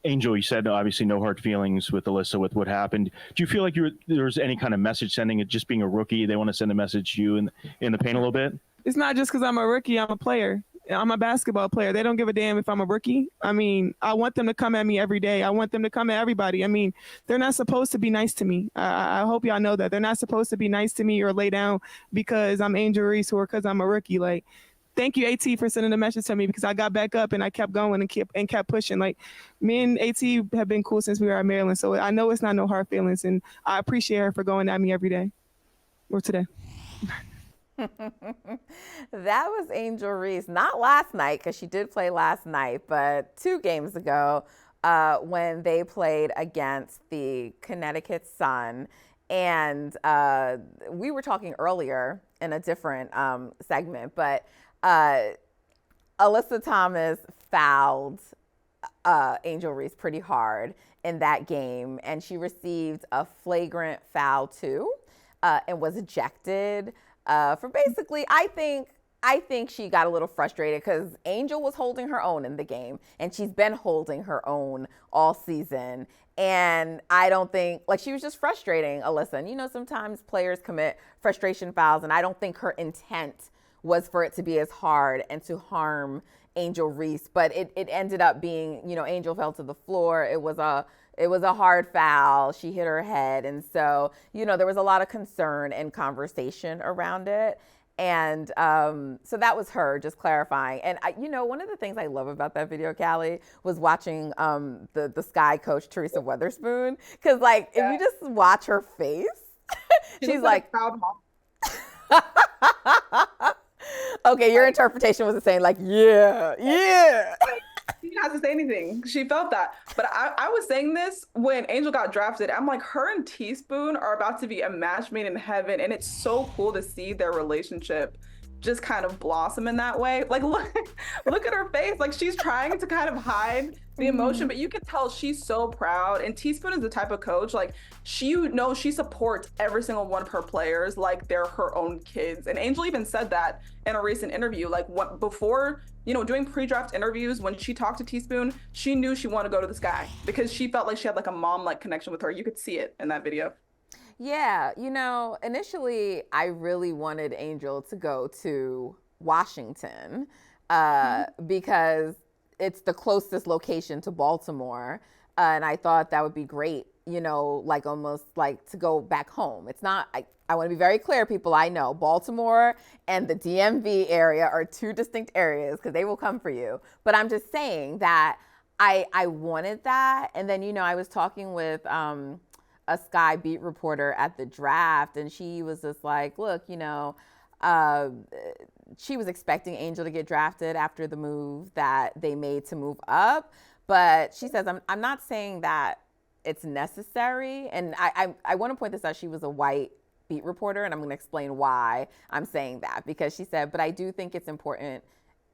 Angel, you said obviously no hard feelings with Alyssa with what happened. Do you feel like there's any kind of message sending it just being a rookie? They want to send a message to you in the paint a little bit? It's not just because I'm a rookie, I'm a player. I'm a basketball player. They don't give a damn if I'm a rookie. I mean, I want them to come at me every day. I want them to come at everybody. I mean, they're not supposed to be nice to me. I hope y'all know that. They're not supposed to be nice to me or lay down because I'm Angel Reese or because I'm a rookie. Like, thank you, AT, for sending the message to me because I got back up and I kept going and kept pushing. Like, me and AT have been cool since we were at Maryland, so I know it's not no hard feelings, and I appreciate her for going at me every day or today. That was Angel Reese, not last night because she did play last night, but 2 games ago when they played against the Connecticut Sun. And we were talking earlier in a different segment, but Alyssa Thomas fouled Angel Reese pretty hard in that game, and she received a flagrant foul too and was ejected. For basically, I think she got a little frustrated because Angel was holding her own in the game, and she's been holding her own all season. And I don't think, like, she was just frustrating Alyssa. And, you know, sometimes players commit frustration fouls, and I don't think her intent was for it to be as hard and to harm Angel Reese. But it ended up being, you know, Angel fell to the floor. It was a hard foul. She hit her head. And so, you know, there was a lot of concern and conversation around it. And so that was her just clarifying. And, you know, one of the things I love about that video, Callie, was watching the Sky coach, Teresa Weatherspoon. Because, like, if you just watch her face, she's like, proud mom. Okay, your interpretation was the same, like, yeah. She didn't have to say anything. She felt that. But I was saying this when Angel got drafted. I'm like, her and Teaspoon are about to be a match made in heaven. And it's so cool to see their relationship just kind of blossom in that way. Like, look at her face. Like, she's trying to kind of hide the emotion, but you can tell she's so proud. And Teaspoon is the type of coach, like, she supports every single one of her players like they're her own kids. And Angel even said that in a recent interview. Like, before, you know, doing pre-draft interviews, when she talked to Teaspoon, she knew she wanted to go to the Sky because she felt like she had like a mom-like connection with her. You could see it in that video. Yeah, you know, initially I really wanted Angel to go to Washington because it's the closest location to Baltimore. And I thought that would be great, you know, like almost like to go back home. It's not, I want to be very clear, people. I know Baltimore and the DMV area are 2 distinct areas because they will come for you. But I'm just saying that I wanted that. And then, you know, I was talking with a Sky beat reporter at the draft, and she was just like, look, you know, she was expecting Angel to get drafted after the move that they made to move up. But she says, I'm not saying that it's necessary. And I want to point this out. She was a white beat reporter, and I'm going to explain why I'm saying that. Because she said, but I do think it's important.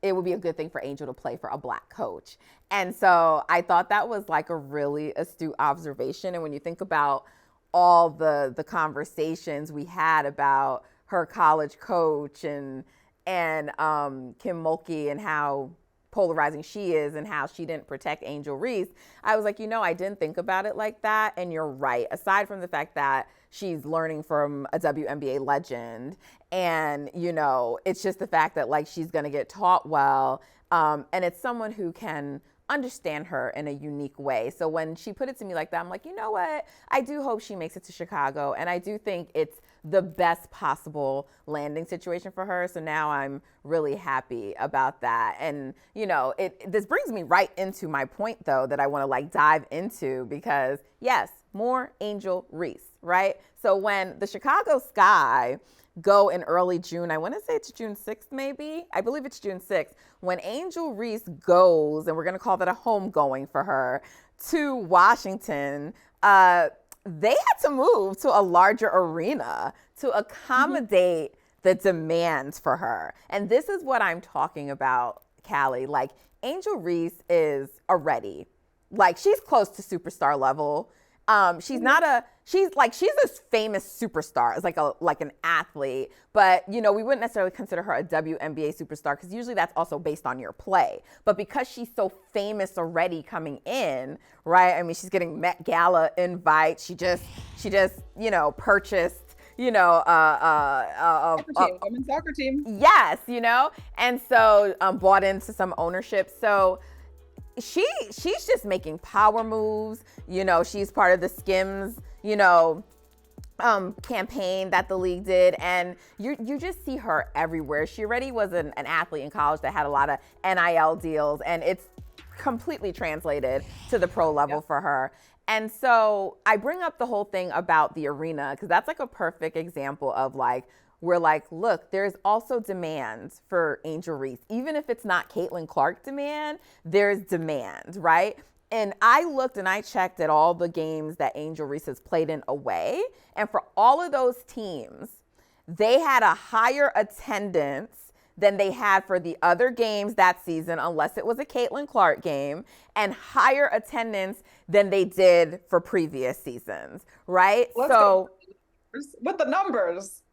It would be a good thing for Angel to play for a Black coach. And so I thought that was like a really astute observation. And when you think about all the conversations we had about her college coach and Kim Mulkey and how polarizing she is and how she didn't protect Angel Reese, I was like, you know, I didn't think about it like that. And you're right. Aside from the fact that she's learning from a WNBA legend, and, you know, it's just the fact that, like, she's going to get taught well, and it's someone who can understand her in a unique way. So when she put it to me like that, I'm like, you know what? I do hope she makes it to Chicago, and I do think it's the best possible landing situation for her. So now I'm really happy about that. And, you know, this brings me right into my point, though, that I want to, like, dive into, because, yes, more Angel Reese, right? So when the Chicago Sky go in early June, I want to say it's June 6th, maybe. I believe it's June 6th. When Angel Reese goes, and we're going to call that a homegoing for her, to Washington, they had to move to a larger arena to accommodate the demands for her. And this is what I'm talking about, Callie. Like, Angel Reese is already, like, she's close to superstar level. She's this famous superstar as like an athlete, but we wouldn't necessarily consider her a WNBA superstar because usually that's also based on your play. But because she's so famous already coming in, right? I mean, she's getting Met Gala invites. She just purchased women's soccer team. Yes, and so bought into some ownership. So she's just making power moves. She's part of the Skims, campaign that the league did, and you just see her everywhere. She already was an athlete in college that had a lot of NIL deals, and it's completely translated to the pro level for her. And so I bring up the whole thing about the arena because that's like a perfect example of we're like, look, there's also demand for Angel Reese. Even if it's not Caitlin Clark demand, there's demand, right? And I looked and I checked at all the games that Angel Reese has played in away. And for all of those teams, they had a higher attendance than they had for the other games that season, unless it was a Caitlin Clark game, and higher attendance than they did for previous seasons, right? Let's go with the numbers.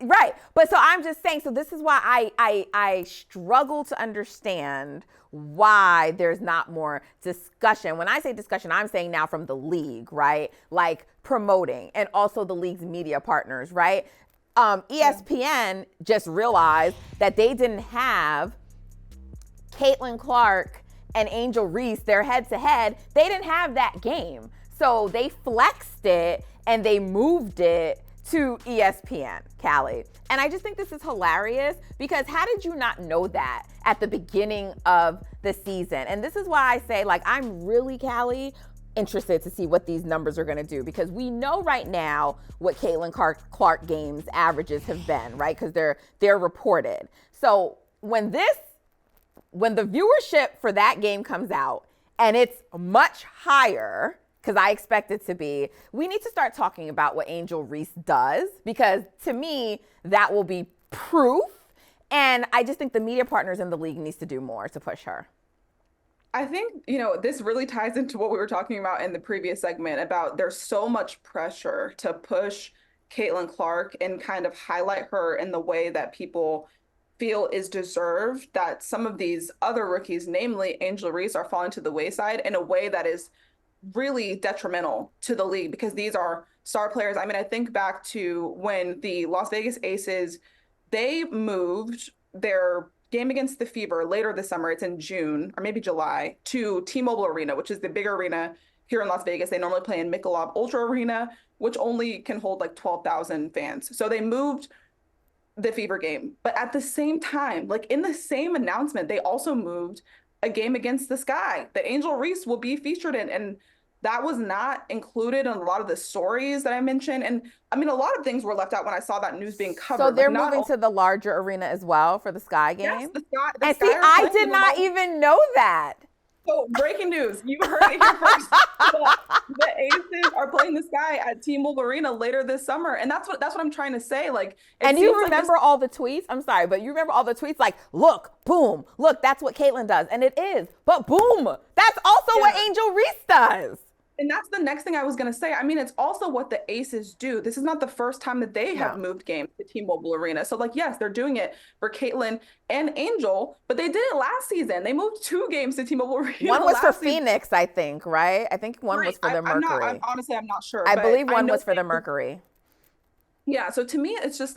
Right. But so I'm just saying, so this is why I struggle to understand why there's not more discussion. When I say discussion, I'm saying now from the league, right? Like promoting, and also the league's media partners, right? ESPN just realized that they didn't have Caitlin Clark and Angel Reese, their head-to-head. They didn't have that game. So they flexed it and they moved it to ESPN, Callie. And I just think this is hilarious because how did you not know that at the beginning of the season? And this is why I say, I'm really, Callie, interested to see what these numbers are going to do because we know right now what Caitlin Clark games averages have been, right? Because they're reported. So when the viewership for that game comes out and it's much higher, because I expect it to be, we need to start talking about what Angel Reese does, because to me, that will be proof. And I just think the media partners in the league needs to do more to push her. I think, this really ties into what we were talking about in the previous segment about there's so much pressure to push Caitlin Clark and kind of highlight her in the way that people feel is deserved, that some of these other rookies, namely Angel Reese, are falling to the wayside in a way that is really detrimental to the league because these are star players. I mean, I think back to when the Las Vegas Aces, they moved their game against the Fever later this summer. It's in June or maybe July to T-Mobile Arena, which is the bigger arena here in Las Vegas. They normally play in Michelob Ultra Arena, which only can hold 12,000 fans. So they moved the Fever game. But at the same time, in the same announcement, they also moved a game against the Sky that Angel Reese will be featured in. And that was not included in a lot of the stories that I mentioned. And I mean, a lot of things were left out when I saw that news being covered. So they're moving to the larger arena as well for the Sky game? Yes, the and Sky see, I did not even know that. So breaking news, you heard it here first. The Aces are playing the Sky at T-Mobile Arena later this summer. And that's what I'm trying to say. And you remember all the tweets? I'm sorry, but you remember all the tweets look, boom, look, that's what Caitlin does. And it is, but boom, that's also what Angel Reese does. And that's the next thing I was going to say. I mean, it's also what the Aces do. This is not the first time that they have moved games to T-Mobile Arena. So yes, they're doing it for Caitlin and Angel, but they did it last season. They moved 2 games to T-Mobile Arena. One was for Phoenix, I think, right? I think one was for the Mercury. Honestly, I'm not sure. I believe one was for the Mercury. Yeah. So to me, it's just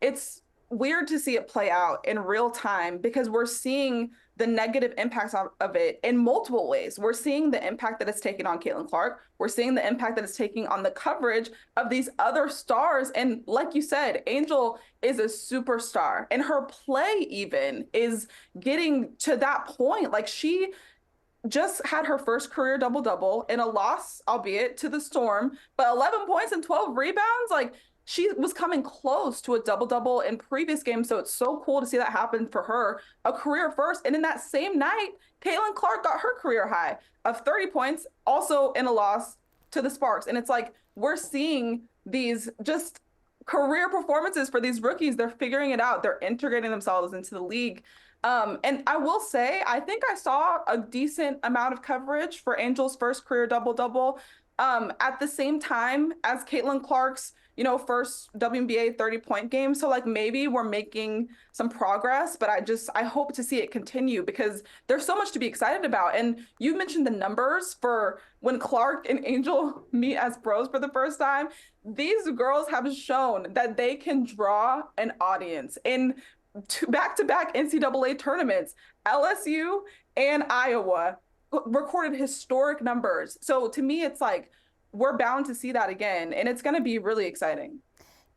it's weird to see it play out in real time because we're seeing the negative impacts of it in multiple ways. We're seeing the impact that it's taking on Caitlin Clark. We're seeing the impact that it's taking on the coverage of these other stars. And like you said, Angel is a superstar and her play even is getting to that point. She just had her first career double-double in a loss, albeit to the Storm, but 11 points and 12 rebounds. She was coming close to a double-double in previous games, so it's so cool to see that happen for her, a career first. And in that same night, Caitlin Clark got her career high of 30 points, also in a loss to the Sparks. And it's we're seeing these just career performances for these rookies. They're figuring it out. They're integrating themselves into the league. And I will say, I think I saw a decent amount of coverage for Angel's first career double-double. At the same time as Caitlin Clark's, first WNBA 30-point game. So like maybe we're making some progress, but I hope to see it continue because there's so much to be excited about. And you mentioned the numbers for when Clark and Angel meet as pros for the first time. These girls have shown that they can draw an audience in back-to-back NCAA tournaments. LSU and Iowa recorded historic numbers. So to me, it's like we're bound to see that again, and it's going to be really exciting.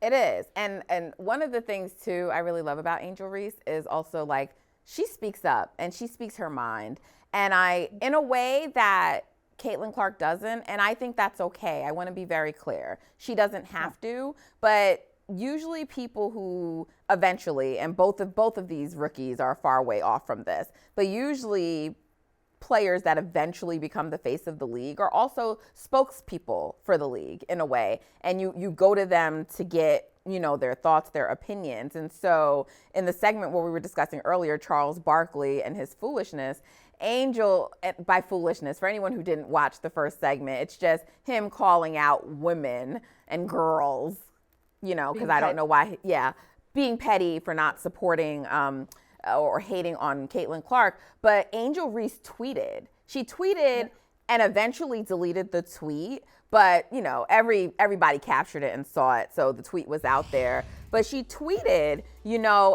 It is. And one of the things too I really love about Angel Reese is also like she speaks up and she speaks her mind. And in a way that Caitlin Clark doesn't, and I think that's okay. I want to be very clear. She doesn't have to, but usually people who eventually, and both of these rookies are far way off from this, but usually players that eventually become the face of the league are also spokespeople for the league in a way. And you go to them to get, their thoughts, their opinions. And so in the segment where we were discussing earlier, Charles Barkley and his foolishness, Angel, by foolishness, for anyone who didn't watch the first segment, it's just him calling out women and girls, because I don't know why, being petty for not supporting or hating on Caitlin Clark. But Angel Reese tweeted. She tweeted and eventually deleted the tweet. But, everybody captured it and saw it. So the tweet was out there. But she tweeted,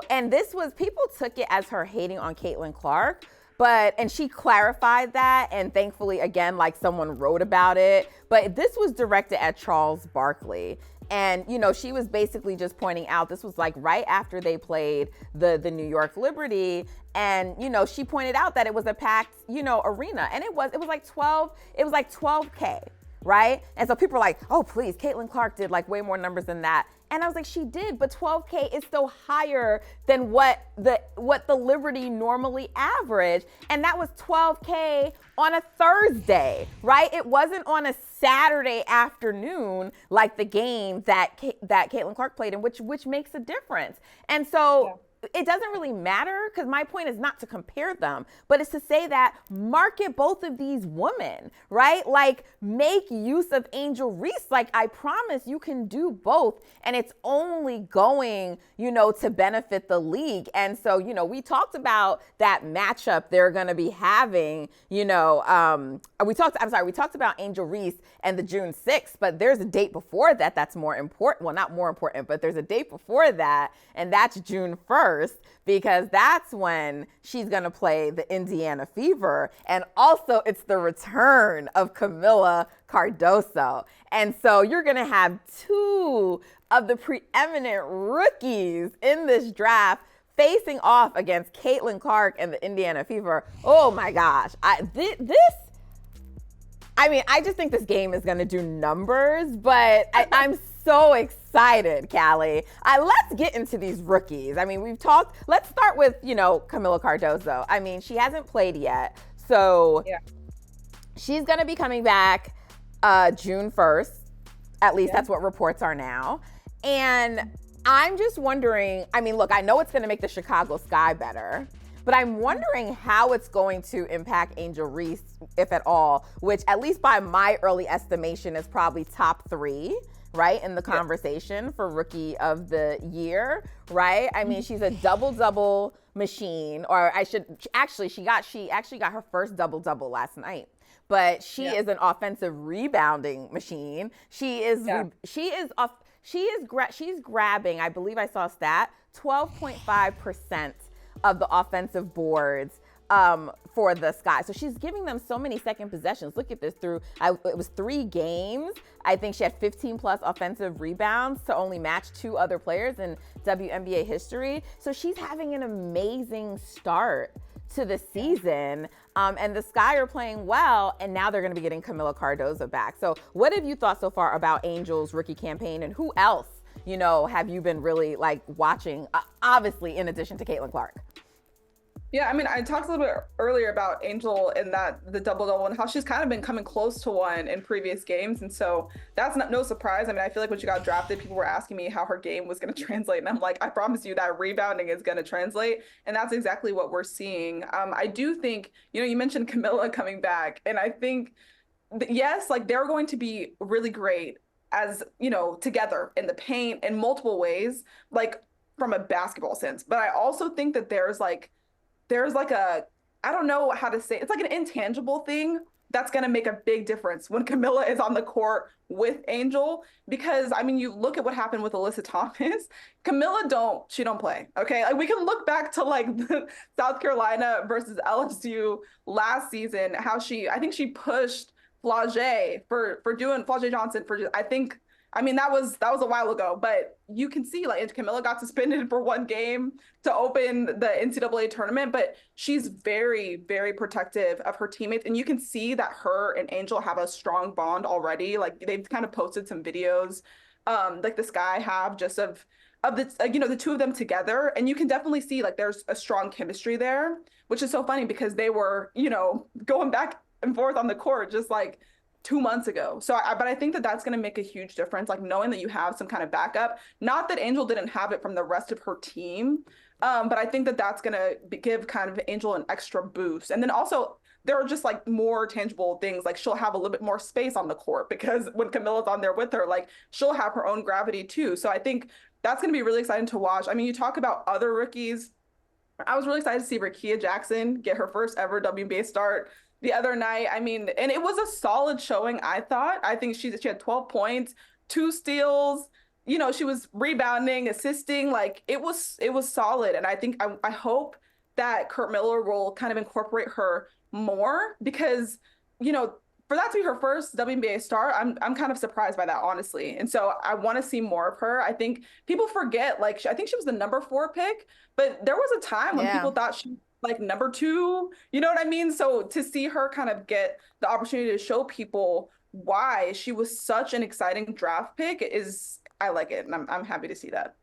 and this was, people took it as her hating on Caitlin Clark. And she clarified that, and thankfully, again, like someone wrote about it. But this was directed at Charles Barkley. And, she was basically just pointing out, this was like right after they played the New York Liberty. And, she pointed out that it was a packed, arena. And it was like 12K, right? And so people were like, oh, please, Caitlin Clark did like way more numbers than that. And I was like, she did, but 12K is still higher than what the Liberty normally average. And that was 12K on a Thursday, right? It wasn't on a Saturday afternoon like the game that Caitlin Clark played in, which makes a difference. And so it doesn't really matter, because my point is not to compare them, but it's to say that market both of these women, right? Like, make use of Angel Reese. Like, I promise you can do both, and it's only going, to benefit the league. And so, we talked about that matchup they're going to be having, we talked about Angel Reese and the June 6th, but there's a date before that that's more important. Well, not more important, but there's a date before that, and that's June 1st. Because that's when she's going to play the Indiana Fever. And also it's the return of Kamilla Cardoso. And so you're going to have two of the preeminent rookies in this draft facing off against Caitlin Clark and the Indiana Fever. Oh my gosh. I just think this game is going to do numbers, but I'm so excited, Callie. Let's get into these rookies. We've talked, let's start with, Kamilla Cardoso. She hasn't played yet. So she's going to be coming back June 1st. At least that's what reports are now. And I'm just wondering, look, I know it's going to make the Chicago Sky better, but I'm wondering how it's going to impact Angel Reese, if at all, which at least by my early estimation is probably top 3, right, in the conversation for Rookie of the Year, right? She's a double-double machine, or she actually got her first double-double last night. But she is an offensive rebounding machine. She's grabbing, I believe I saw a stat, 12.5% of the offensive boards for the Sky. So she's giving them so many second possessions. Look at this it was 3 games. I think she had 15 plus offensive rebounds to only match 2 other players in WNBA history. So she's having an amazing start to the season. And the Sky are playing well, and now they're going to be getting Kamilla Cardoso back. So what have you thought so far about Angel's rookie campaign, and who else, have you been really watching, obviously, in addition to Caitlin Clark? Yeah, I talked a little bit earlier about Angel and the double-double and how she's kind of been coming close to one in previous games. And so that's no surprise. I feel like when she got drafted, people were asking me how her game was going to translate. And I'm like, I promise you that rebounding is going to translate. And that's exactly what we're seeing. I do think, you mentioned Kamilla coming back. And I think yes, like they're going to be really great as, you know, together in the paint in multiple ways, like from a basketball sense. But I also think that there's like a, I don't know how to say it. It's like an intangible thing that's going to make a big difference when Kamilla is on the court with Angel. Because I mean, you look at what happened with Alyssa Thomas. Kamilla don't play. Okay, like we can look back to like the South Carolina versus LSU last season, how I think she pushed Flage for doing Flage Johnson for I mean that was a while ago, but you can see like Kamilla got suspended for one game to open the NCAA tournament, but she's very, very protective of her teammates, and you can see that her and Angel have a strong bond already. Like they've kind of posted some videos, like the Sky have just of the you know, the two of them together, and you can definitely see like there's a strong chemistry there, which is so funny because they were, you know, going back and forth on the court just like 2 months ago. So but I think that that's going to make a huge difference, like knowing that you have some kind of backup. Not that Angel didn't have it from the rest of her team, but I think that that's going to give kind of Angel an extra boost. And then also there are just like more tangible things, like she'll have a little bit more space on the court because when Kamilla's on there with her, like she'll have her own gravity too. So I think that's going to be really exciting to watch. I mean, you talk about other rookies. I was really excited to see Rickea Jackson get her first ever WNBA start the other night. I mean, and it was a solid showing, I thought. I think she had 12 points, 2 steals. You know, she was rebounding, assisting. Like it was solid. And I think I hope that Curt Miller will kind of incorporate her more because, you know, for that to be her first WNBA start, I'm kind of surprised by that, honestly. And so I want to see more of her. I think people forget, like, I think she was the number 4 pick, but there was a time when people thought she like number 2, you know what I mean? So to see her kind of get the opportunity to show people why she was such an exciting draft pick I like it. And I'm happy to see that.